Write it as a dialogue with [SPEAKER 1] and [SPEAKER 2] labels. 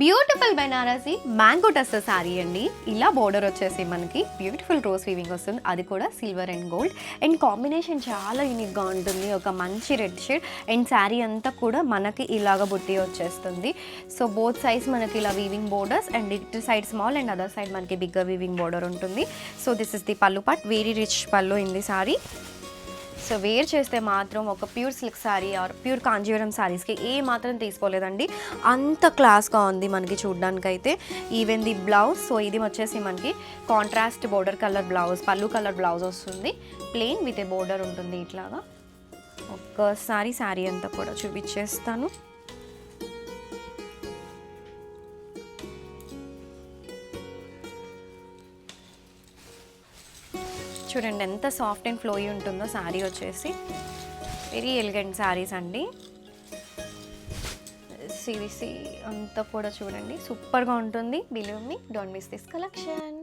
[SPEAKER 1] Beautiful Banarasi mango tussar sari అండి. ఇలా border వచ్చేసి మనకి బ్యూటిఫుల్ రోజ్ వీవింగ్ వస్తుంది, అది కూడా silver and gold. And combination చాలా యూనిక్గా ఉంటుంది, ఒక మంచి రెడ్ షేడ్. అండ్ శారీ అంతా కూడా మనకి ఇలాగ బుట్టి వచ్చేస్తుంది. సో బోత్ సైడ్స్ మనకి ఇలా వీవింగ్ బోర్డర్స్, అండ్ ఇటు side small and other side మనకి బిగ్గర్ వీవింగ్ బోర్డర్ ఉంటుంది. So this is the pallu part, very rich pallu in the sari. So wear చేస్తే మాత్రం ఒక pure silk sari or pure Kanjeevaram శారీస్కి ఏ మాత్రం తీసుకోలేదండి, అంత క్లాస్గా ఉంది మనకి చూడ్డానికైతే. ఈవెన్ ది బ్లౌజ్, సో ఇది వచ్చేసి మనకి contrast border colour blouse, pallu colour blouse వస్తుంది, ప్లెయిన్ విత్ ఏ బోర్డర్ ఉంటుంది ఇట్లాగా. ఒక్కసారి శారీ అంతా కూడా చూపించేస్తాను. చూడండి ఎంత సాఫ్ట్ అండ్ ఫ్లోయీ ఉంటుందో శారీ వచ్చేసి. వెరీ ఎలిగెంట్ శారీస్ అండి. సిరిసి అంతా కూడా చూడండి సూపర్గా ఉంటుంది. Believe me, don't miss this collection.